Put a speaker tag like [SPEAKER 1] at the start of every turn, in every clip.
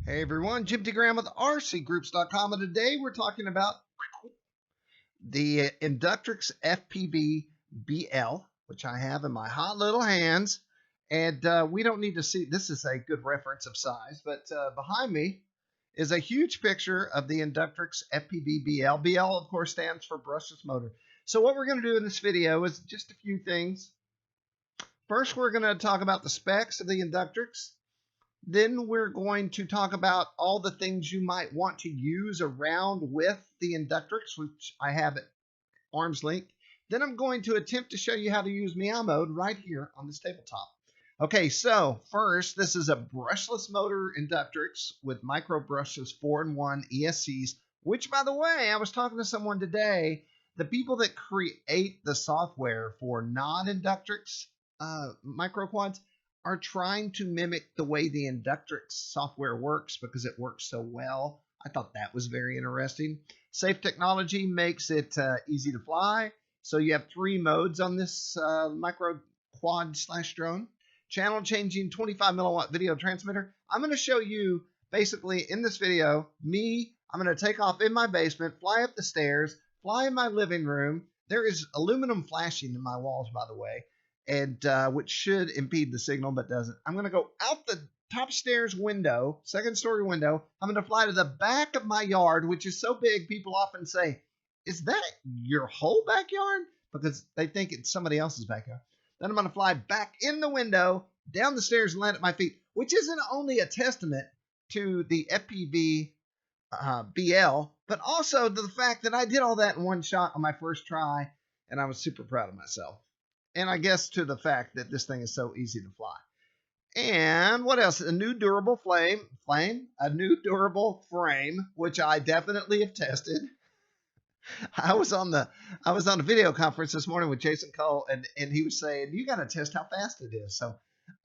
[SPEAKER 1] Hey everyone, Jim T. Graham with RCGroups.com, and today we're talking about the Inductrix FPV BL, which I have in my hot little hands. And we don't need to see, this is a good reference of size, but behind me is a huge picture of the Inductrix FPV BL. BL, of course, stands for brushless motor. So what we're going to do in this video is just a few things. First, we're going to talk about the specs of the Inductrix. Then we're going to talk about all the things you might want to use around with the Inductrix, which I have at arm's length. Then I'm going to attempt to show you how to use Meow mode right here on this tabletop. Okay, so first, this is a brushless motor Inductrix with micro brushless 4-in-1 ESCs, which, by the way, I was talking to someone today. The people that create the software for non-Inductrix micro quads are trying to mimic the way the Inductrix software works because it works so well. I thought that was very interesting. Safe technology makes it easy to fly. So you have 3 modes on this micro quad / drone. Channel changing 25 milliwatt video transmitter. I'm going to show you basically in this video, I'm going to take off in my basement, fly up the stairs, fly in my living room. There is aluminum flashing in my walls, by the way, and which should impede the signal, but doesn't. I'm going to go out the top stairs window, second story window. I'm going to fly to the back of my yard, which is so big, people often say, is that your whole backyard? Because they think it's somebody else's backyard. Then I'm going to fly back in the window, down the stairs, and land at my feet, which isn't only a testament to the FPV BL, but also to the fact that I did all that in one shot on my first try, and I was super proud of myself. And I guess to the fact that this thing is so easy to fly. And what else? A new durable a new durable frame, which I definitely have tested. I was on a video conference this morning with Jason Cole, and he was saying, you got to test how fast it is. So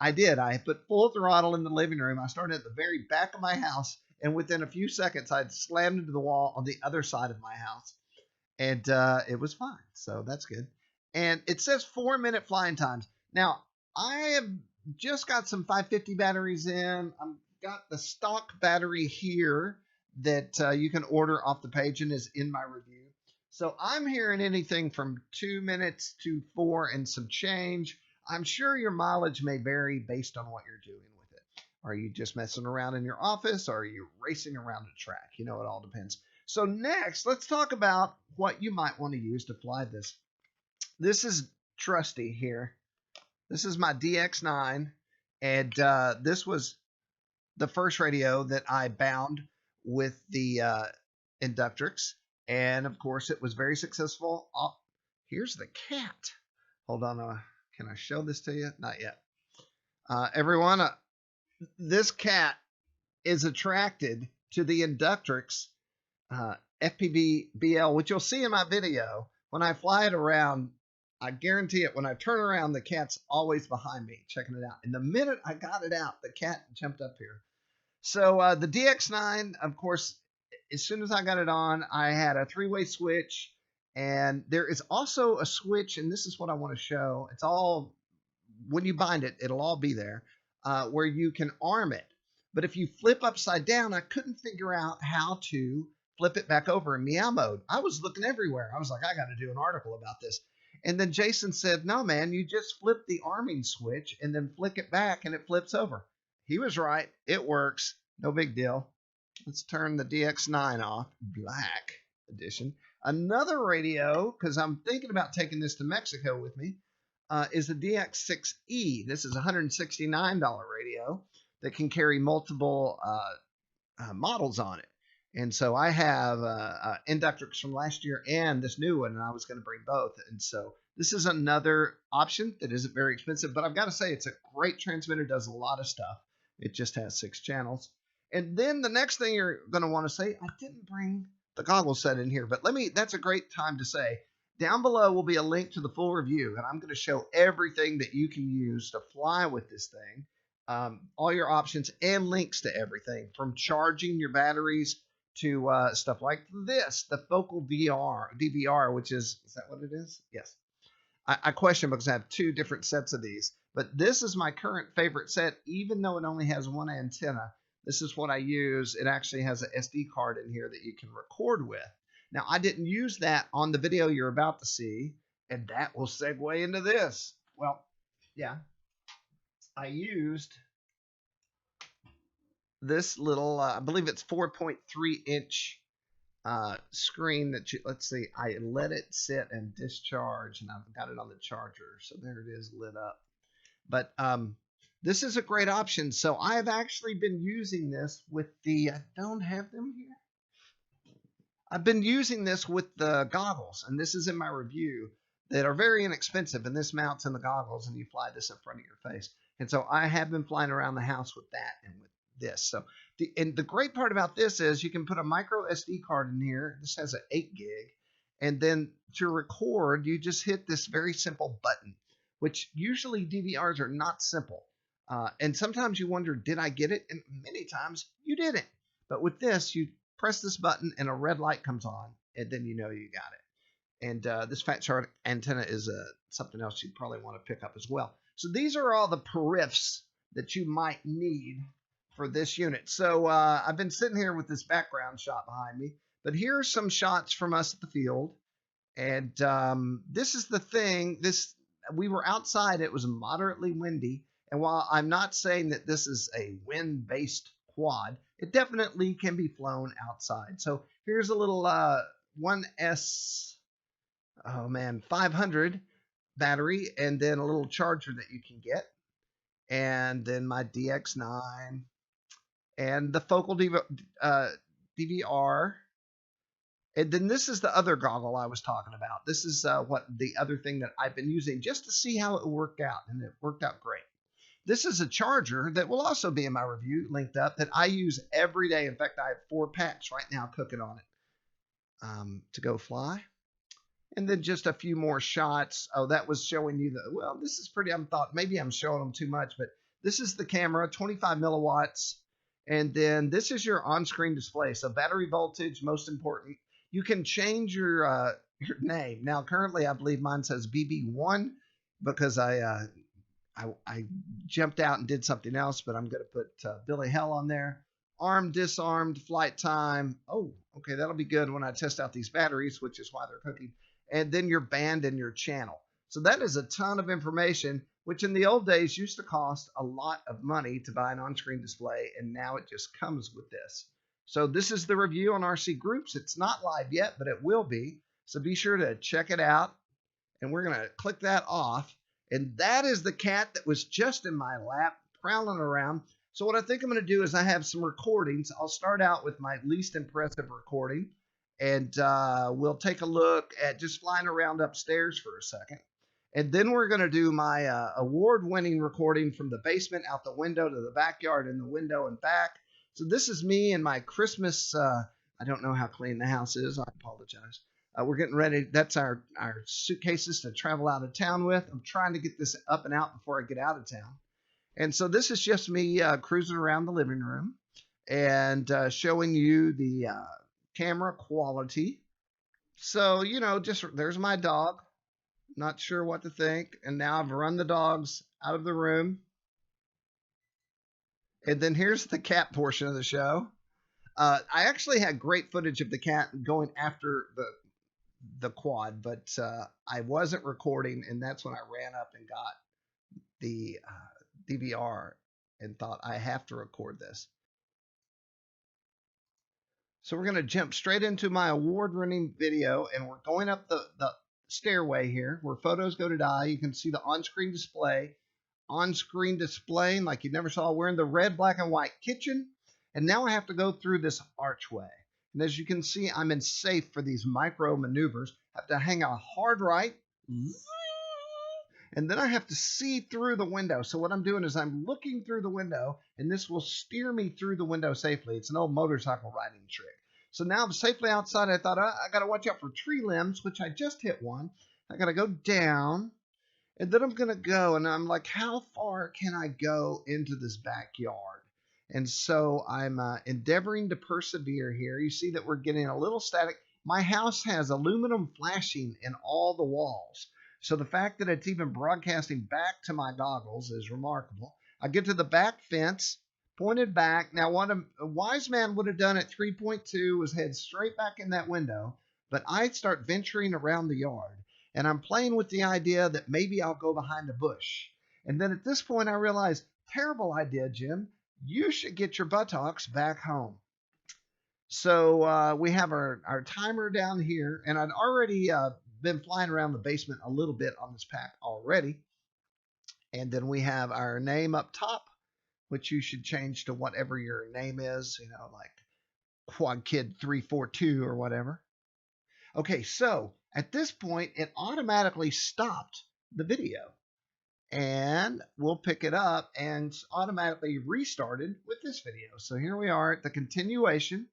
[SPEAKER 1] I did. I put full throttle in the living room. I started at the very back of my house, and within a few seconds, I'd slammed into the wall on the other side of my house. And it was fine. So that's good. And it says 4-minute flying times. Now, I have just got some 550 batteries in. I've got the stock battery here that you can order off the page and is in my review. So I'm hearing anything from 2 minutes to 4 and some change. I'm sure your mileage may vary based on what you're doing with it. Are you just messing around in your office, or are you racing around a track? You know, it all depends. So next, let's talk about what you might want to use to fly this. This is trusty here. This is my DX9, and this was the first radio that I bound with the Inductrix, and of course it was very successful. Oh, here's the cat. Hold on, can I show this to you? Not yet. Everyone, this cat is attracted to the Inductrix FPV BL, which you'll see in my video. When I fly it around, I guarantee it, when I turn around, the cat's always behind me, checking it out. And the minute I got it out, the cat jumped up here. So the DX9, of course, as soon as I got it on, I had a 3-way switch. And there is also a switch, and this is what I want to show. It's all, when you bind it, it'll all be there, where you can arm it. But if you flip upside down, I couldn't figure out how to flip it back over in Meow mode. I was looking everywhere. I was like, I got to do an article about this. And then Jason said, no, man, you just flip the arming switch and then flick it back and it flips over. He was right. It works. No big deal. Let's turn the DX9 off. Black edition. Another radio, because I'm thinking about taking this to Mexico with me, is the DX6E. This is a $169 radio that can carry multiple models on it. And so I have Inductrix from last year and this new one, and I was going to bring both. And so this is another option that isn't very expensive, but I've got to say it's a great transmitter, does a lot of stuff. It just has 6 channels. And then the next thing you're going to want to say, I didn't bring the goggle set in here, but that's a great time to say, down below will be a link to the full review, and I'm going to show everything that you can use to fly with this thing, all your options and links to everything, from charging your batteries to stuff like this, the Focal DVR, which is that what it is? Yes. I question because I have 2 different sets of these, but this is my current favorite set, even though it only has 1 antenna. This is what I use. It actually has an SD card in here that you can record with. Now, I didn't use that on the video you're about to see, and that will segue into this. Well, yeah, I used this little, I believe it's 4.3 inch screen that let's see, I let it sit and discharge, and I've got it on the charger, so there it is lit up. But this is a great option. So I've actually been using this with the, I don't have them here. I've been using this with the goggles, and this is in my review, that are very inexpensive, and this mounts in the goggles, and you fly this in front of your face. And so I have been flying around the house with that and with this. So the great part about this is you can put a micro SD card in here. This has an 8 gig, and then to record, you just hit this very simple button, which usually DVRs are not simple. And sometimes you wonder, did I get it? And many times you didn't. But with this, you press this button and a red light comes on, and then you know you got it. And this fat shark antenna is something else you'd probably want to pick up as well. So these are all the peripherals that you might need for this unit. So I've been sitting here with this background shot behind me, but here are some shots from us at the field. And this is the thing. We were outside. It was moderately windy. And while I'm not saying that this is a wind-based quad, it definitely can be flown outside. So here's a little 1S, 500 battery, and then a little charger that you can get. And then my DX9 and the focal DVR. And then this is the other goggle I was talking about. This is what the other thing that I've been using just to see how it worked out, and it worked out great. This is a charger that will also be in my review linked up that I use every day. In fact, I have 4 packs right now cooking on it to go fly. And then just a few more shots. Oh, that was showing you the, well, this is pretty, I thought maybe I'm showing them too much, but this is the camera, 25 milliwatts. And then this is your on-screen display. So battery voltage, most important. You can change your name. Now, currently, I believe mine says BB1 because I jumped out and did something else, but I'm going to put Billy Hell on there. Armed, disarmed, flight time. Oh, okay, that'll be good when I test out these batteries, which is why they're cooking. And then your band and your channel. So that is a ton of information, which in the old days used to cost a lot of money to buy an on-screen display, and now it just comes with this. So this is the review on RCGroups. It's not live yet, but it will be. So be sure to check it out, and we're going to click that off. And that is the cat that was just in my lap, prowling around. So what I think I'm going to do is I have some recordings. I'll start out with my least impressive recording, and we'll take a look at just flying around upstairs for a second. And then we're going to do my award-winning recording from the basement out the window to the backyard and the window and back. So this is me and my Christmas, I don't know how clean the house is. I apologize. We're getting ready. That's our suitcases to travel out of town with. I'm trying to get this up and out before I get out of town. And so this is just me cruising around the living room and showing you the camera quality. So, you know, just there's my dog. Not sure what to think. And now I've run the dogs out of the room. And then here's the cat portion of the show. I actually had great footage of the cat going after the quad, but I wasn't recording, and that's when I ran up and got the DVR and thought I have to record this. So we're going to jump straight into my award-winning video, and we're going up the stairway here where photos go to die. You can see the on-screen display. On-screen displaying like you never saw. We're in the red, black, and white kitchen, and now I have to go through this archway. And as you can see, I'm in safe for these micro maneuvers. I have to hang a hard right, and then I have to see through the window. So what I'm doing is I'm looking through the window, and this will steer me through the window safely. It's an old motorcycle riding trick. So now I'm safely outside. I thought, I got to watch out for tree limbs, which I just hit one. I got to go down, and then I'm going to go, and I'm like, how far can I go into this backyard? And so I'm endeavoring to persevere here. You see that we're getting a little static. My house has aluminum flashing in all the walls. So the fact that it's even broadcasting back to my goggles is remarkable. I get to the back fence, pointed back. Now, what a wise man would have done at 3.2 was head straight back in that window, but I start venturing around the yard, and I'm playing with the idea that maybe I'll go behind a bush. And then at this point, I realize, terrible idea, Jim. You should get your buttocks back home. So we have our timer down here, and I'd already been flying around the basement a little bit on this pack already. And then we have our name up top, which you should change to whatever your name is, like Quad Kid 342 or whatever. Okay, so at this point, it automatically stopped the video. And we'll pick it up and automatically restarted with this video. So here we are at the continuation.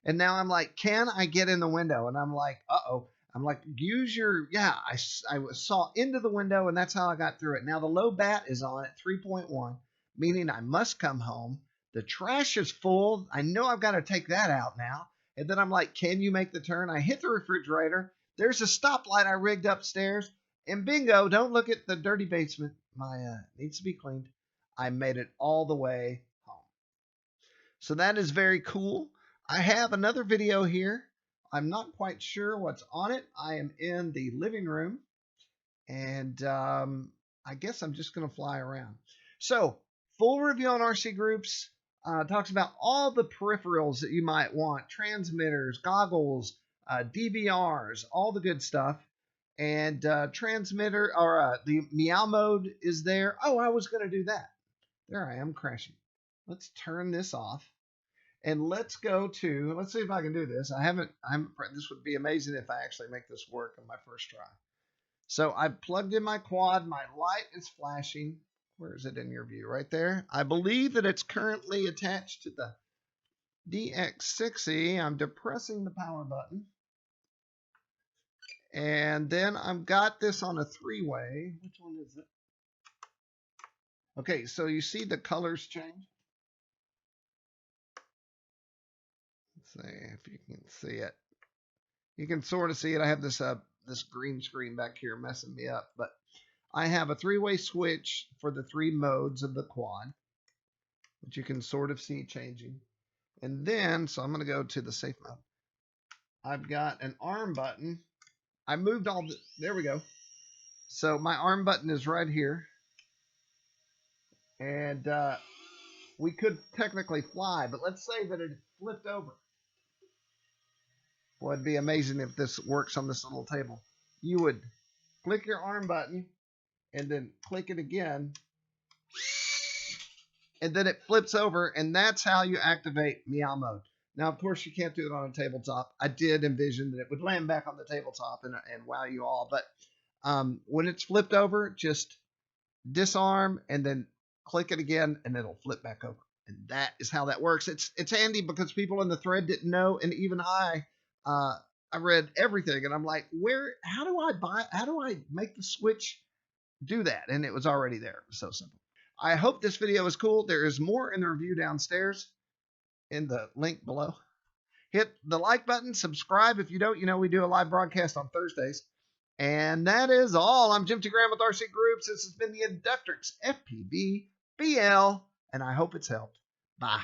[SPEAKER 1] And now I'm like, can I get in the window? And I'm like, uh-oh. I'm like, use your, I saw into the window, and that's how I got through it. Now the low bat is on at 3.1, meaning I must come home. The trash is full. I know I've got to take that out now. And then I'm like, can you make the turn? I hit the refrigerator. There's a stoplight I rigged upstairs. And bingo, don't look at the dirty basement. My needs to be cleaned. I made it all the way home. So that is very cool. I have another video here. I'm not quite sure what's on it. I am in the living room, and I guess I'm just going to fly around. So full review on RCGroups. Talks about all the peripherals that you might want. Transmitters, goggles, DVRs, all the good stuff. And transmitter, or the Meow mode is there. Oh, I was going to do that. There I am crashing. Let's turn this off. And let's go to, let's see if I can do this. This would be amazing if I actually make this work on my first try. So I plugged in my quad. My light is flashing. Where is it in your view? Right there. I believe that it's currently attached to the DX6E. I'm depressing the power button. And then I've got this on a three-way. Which one is it? Okay, so you see the colors change? Let's see if you can see it. You can sort of see it. I have this this green screen back here messing me up, but I have a three-way switch for the three modes of the quad, which you can sort of see changing. And then, so I'm going to go to the safe mode. I've got an arm button. I moved all the, there we go. So my arm button is right here. And we could technically fly, but let's say that it flipped over. Boy, it'd be amazing if this works on this little table. You would click your arm button and then click it again. And then it flips over, and that's how you activate Meow mode. Now, of course, you can't do it on a tabletop. I did envision that it would land back on the tabletop and wow you all. But when it's flipped over, just disarm and then click it again, and it'll flip back over. And that is how that works. It's handy because people in the thread didn't know, and even I read everything, and I'm like, how do I make the switch do that? And it was already there. It was so simple. I hope this video was cool. There is more in the review downstairs in the link below. Hit the like button, subscribe if you don't. We do a live broadcast on Thursdays. And that is all. I'm Jim T. Graham with RCGroups. This has been the Inductrix FPV BL, and I hope it's helped. Bye.